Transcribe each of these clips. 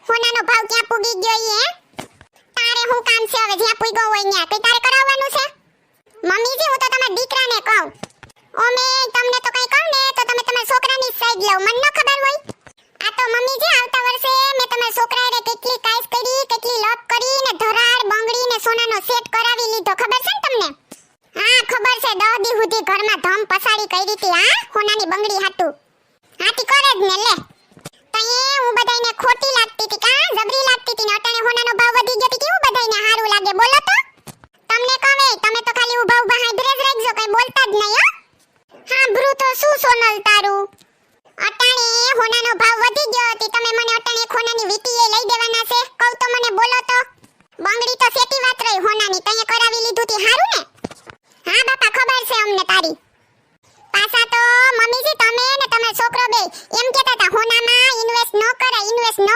હોનાનો ભાવ ક્યાં પૂગી ગયો ઈ હે? તારે હું કામ છે હવે જ્યાં પૂગ્યો હોય ન્યા? કઈ તારે કરાવવાનું છે? મમ્મીજી હું તો તમારા દીકરાને કહું. ઓમે તમને તો કઈ કહું ને તો તમે તમારા છોકરાની સાઈડ લો. મને ન ખબર હોય. આ તો મમ્મીજી આવતા વર્ષે મેં તમારા છોકરાએ કેટલી કાઈસ કરી, કેટલી લપ કરી ને ધરાડ બંગડી ને સોનાનો સેટ કરાવી લીધો. ખબર છે ને તમને? હા ખબર છે. 10 દી સુધી ઘરમાં ધમ પસાડી કરી હતી હા હોનાની બંગડી હાટુ. હાથી કરે જ ને લે. તઈએ હું બધાયને ખોટી લાગતી હતી કા જબરી લાગતી હતી ને અટાણે હોનાનો ભાવ વધી ગયો તો કેવું બધાયને હારું લાગે બોલો તો? તમને કહે તમે તો ખાલી ઊભા ઊભા હાંભરે જ રાખજો કઈ બોલતા જ નહીં હો. હાંભરું તો શું સોનલ તારું? અટાણે હોનાનો ભાવ વધી ગયો હતી તમે મને અટાણે હોનાની વીટીએ લઈ દેવાના છે કહું તો મને બોલો તો? બંગડી તો સેટી વાત રહી હોનાની તઈએ કરાવી લીધું તી હારું ને? હા બાપા ખબર છે અમને તારી. પાછા તો મમ્મીજી તમે ને તમારો છોકરો બે એમ કહેતા હતા હોનામાં ઇન્વેસ્ટ ન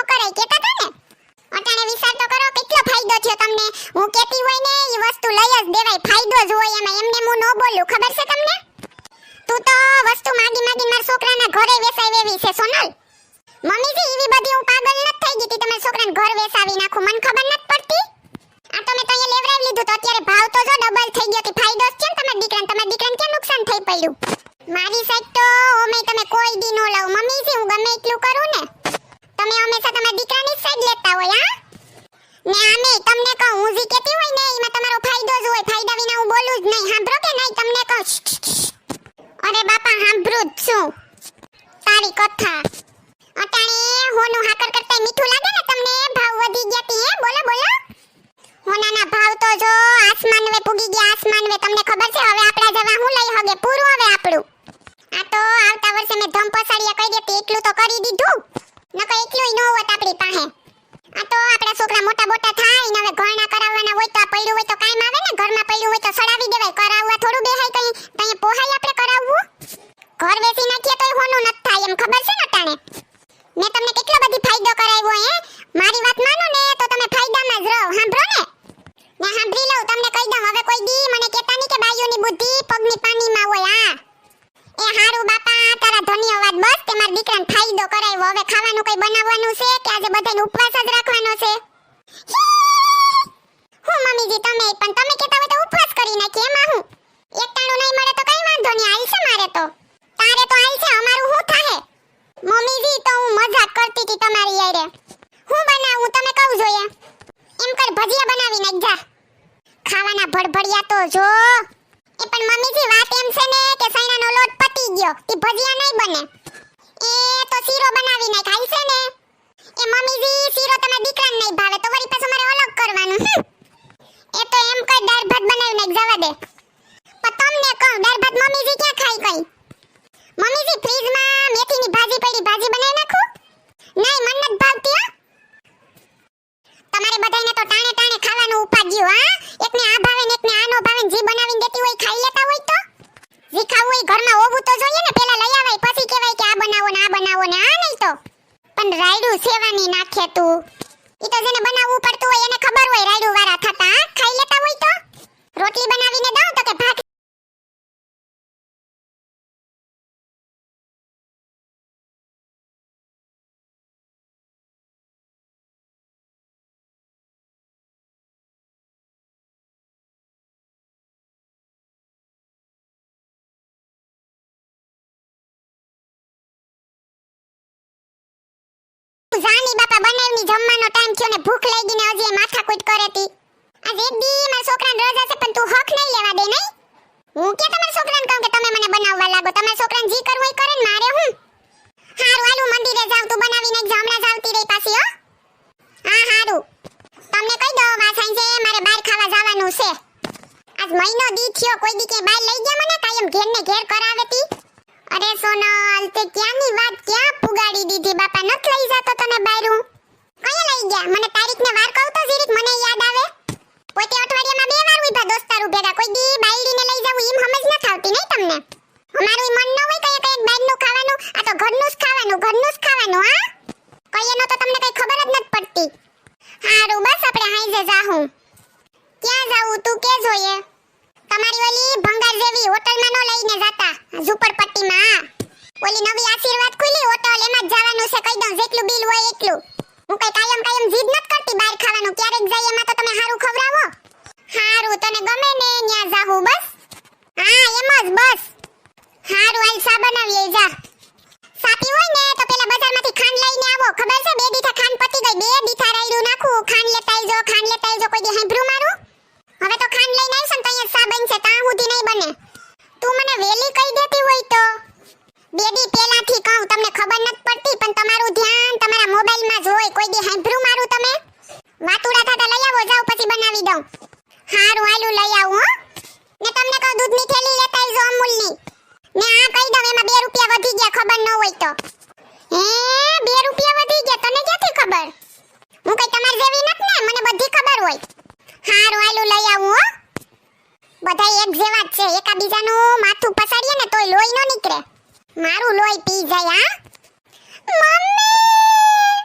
કરાય કહેતા હતા ને? અટાણે વિચાર તો કરો કેટલો ફાયદો થયો તમને. હું કહેતી હોય ને એ વસ્તુ લઈ જ દેવાય ફાયદો જ હોય એમાં એમને હું ન બોલું ખબર છે તમને? તું તો વસ્તુ માગી મારા છોકરાના ઘરે વેસાઈ વેવી છે સોનલ. મમ્મીજી એવી બધી હું પાગલ ન થઈ ગઈ તી તમારા છોકરાને ઘર વેસાવી નાખું મને ખબર ન પડતી. આ તો મેં તો અહીંયા લેવરાવી લીધું તો અત્યારે ભાવ તો જો ડબલ થઈ ગયો કે ફાયદો જ છે ને તમારા દીકરાને ક્યાં નુકસાન થઈ પડ્યું? મારી સાઈડ તો ઓમે તમે કોઈ દી નો લાવ મમ્મીજી હું ગમે એટલું કરું ને તમે હંમેશા તમારા દીકરાની જ સાઈડ લેતા હોય હા? ને આમે તમને કહું હું જે કહેતી હોય ને એમાં તમારો ફાયદો જ હોય ફાયદા વિના હું બોલું જ નહીં. સાંભળો કે નહીં તમને કહું? અરે બાપા સાંભળું જ છું તારી કથા. અટાણે હોનું હાકર કરતા મીઠું લાગે ને તમને ભાવ વધી ગયા તી હે બોલો બોલો? હોનાના ભાવ તો જો આસમાન વે પૂગી ગયા આસમાન વે. તમને ખબર છે હવે આપડા જવા હું લઈ હગે પૂરું હવે આપણું. આ તો આવતા વર્ષે મેં ધમ પસાડિયા કરી દેતી એટલું તો કરી દીધું નકર એટલું ન હોત આપણી પાસે. આ તો આપડા છોકરા મોટા થાય ને હવે ઘરના કરાવવાના હોય તો આ પડ્યું હોય તો કામ આવે ને ઘરમાં પડ્યું હોય તો સડાવી દેવાય. કરાવવા થોડું બેહાય કઈ તઈએ પોહાય આપણે કરાવવું? ઘર વેચી નાખીએ તોય હોનું ન થાય એમ ખબર છે ને અટાણે? મેં તમને કેટલો બધી ફાયદો કરાવ્યો હે. મારી વાત માનો ને તો તમે ફાયદામાં જ રહો. સાંભળો ને સાંભળી લઉં તમને કહી દઉં હવે કોઈ દી મને કહેતા નહીં કે બાઈઓની બુદ્ધિ પગની પાણીમાં હોય. હા એ હારું બાપા તારા ધન્યવાદ. બસ તે મારા દીકરાને ફાયદો કરાવ્યો. હવે ખાવાનું કઈ બનાવવાનું છે કે આજે બધાને ઉપવાસ જ રાખવાનો છે? હું મમ્મીજી તમે પણ તમે કહેતા હોય તો ઉપવાસ કરી નાખી એમાં હું? એકટાણું નહીં મળે તો કઈ વાંધો નહીં હાલ છે મારે તો. તારે તો હાલ છે અમારું શું થાહે? મમ્મીજી તો હું મજાક કરતી હતી તમારી યારે. હું બનાવું તમે કહું જોઈએ એમ કર ભજીયા બનાવી નાખ જા. ખાવાના ભડભડિયા તો જો એ પણ મમ્મીજી વાત એમ છે ને કે સૈણાનો લોટ પતી ગયો તી ભજીયા નહીં બને. એ તો શીરો બનાવી નાખ હાલ છે ને? એ મમ્મીજી શીરો તમારા દીકરાને નહીં ભાવે તો વળી પાછું મારે અલગ કરવાનું. એ તો એમ કર દાળ ભાત બનાવી નાખ જવા દે. પણ તમને કહું દાળ ભાત મમ્મીજી ક્યાં ખાઈ કઈ? મમ્મીજી ફ્રીજમાં મેથીની ભાજી પડી ભાજી બનાવી નાખું? નહીં મને નથી ભાવતી હો. તમારે બધાયને તો ટાણે ખાવાનું ઉપાડ્યું હા? એકને આ ભાવે ને એકને આ નો ભાવે જે બનાવીને દેતી હોય ખાઈ લેતા હોય તો? જે ખાવું હોય ઘરમાં હોવું તો જોઈએ ને પેલા લઈ આવાય પછી કહેવાય કે આ બનાવો ને આ નહીં તો. પણ રાયડું સેવાની નાખે તું. ઈ તો જેને બનાવવું પડતું હોય એને ખબર હોય રાયડું વાળા થતા ખાઈ લેતા હોય તો? રોટલી બનાવીને દઉં તો કે ભાત જાની બાપા બનાવની જમવાનો ટાઈમ થયો ને ભૂખ લાગી ને હજી માથાકૂટ કરેતી. આજ એક દી મારા છોકરાને રજા છે પણ તું હક નહીં લેવા દે નહીં? હું કે તમારા છોકરાને કહું કે તમે મને બનાવવા લાગો. તમારા છોકરાને જી કરવું હોય કરે ને મારે હું? હારું હાલું મંદિરે જાવ તું બનાવીને એક હમણાં જાવતી રહી પાછી હો. હા હારું તમને કહી દો આ સાંજે મારે બહાર ખાવા જવાનું છે. આજ મહિનો દી થયો કોઈ દી કે બહાર લઈ ગયા મને કાયમ ઘેર ને ઘેર કરાવેતી. અરે સોનલ તે ક્યાંની વાત ક્યાં પુગાડી દીધી બાપા નત લઈ જાતો તને બાયરું. કયા લઈ ગયા મને તારીખને વાર કહું તો જીરીક મને યાદ આવે. પોતે અઠવાડિયામાં 2 વાર ઉભા દોસ્તારો ભેગા કોઈ દી બાયડીને લઈ જાવું ઈમ સમજ ન થાવતી નહીં તમને? અમારું મન ન હોય કયા કયા બહારનું ખાવાનું આ તો ઘરનું જ ખાવાનું હા? કયાનો તો તમને કઈ ખબર જ નથી પડતી. હારું બસ આપણે હાઈજે જાહું. ક્યાં જાવું તું કે જોઈએ? તમારી ઓલી ભંગાર જેવી હોટલમાં નો લઈને જાતા ઝુંપડપટ્ટીમાં. ઓલી નવી આશીર્વાદ ખુલી હોટલ એમાં જ જવાનું છે કહી દઉં જેટલું બિલ હોય એટલું. હું કઈ કાયમ જીદ નથી કરતી બહાર ખાવાનું, ક્યારેક જઈએ એમાં તો તમે હારું ખવડાવો. હારું તને ગમે ને ન્યા જાહું બસ. હા એમ જ બસ. હારું હાલ સા બનાવીએ જા. સાપી હોય ને તો પેલા બજારમાંથી ખાંડ લઈને આવો. ખબર છે 2 દીઠા ખાંડ પતી ગઈ, 2 દીઠા રાયડું નાખું. ખાંડ લેતા આવજો કોઈ દી હાંભરું મારું. હવે તો ખાંડ લઈને આવીશ ને તો અહીંયા સા બનશે, ત્યાં સુધી નહીં બને. તું મને વેલી કહી દેતી હોય તો 2 દી પહેલાથી કહું. તમને ખબર નથી પડતી પણ તમારું ધ્યાન તમારા મોબાઈલમાં જ હોય. કોઈ દી હાંભરું મારું તમે. વાતુડા થાતા લઈ આવો જાવ પછી બનાવી દઉં. હારું હાલું લઈ આવું હો. ને તમને કહું દૂધની થેલી લેતા આવજો અમૂલની. ને આ કહી દઉં એમાં 2 રૂપિયા વધી ગયા ખબર ન હોય તો. હે 2 રૂપિયા વધી ગયા તને ક્યાંથી ખબર? હું કઈ તમાર જેવી નથી ને, મને બધી ખબર હોય. હારું હાલું લઈ આવું હો. બધા એક જેવા જ છે, એકાબીજાનું માથું પસાડીએ ને તોય લોહી ન નીકળે. મારું લોહી પી જાય. હા મમ્મી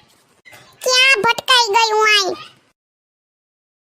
ક્યાં ભટકાઈ ગઈ હું આઈ?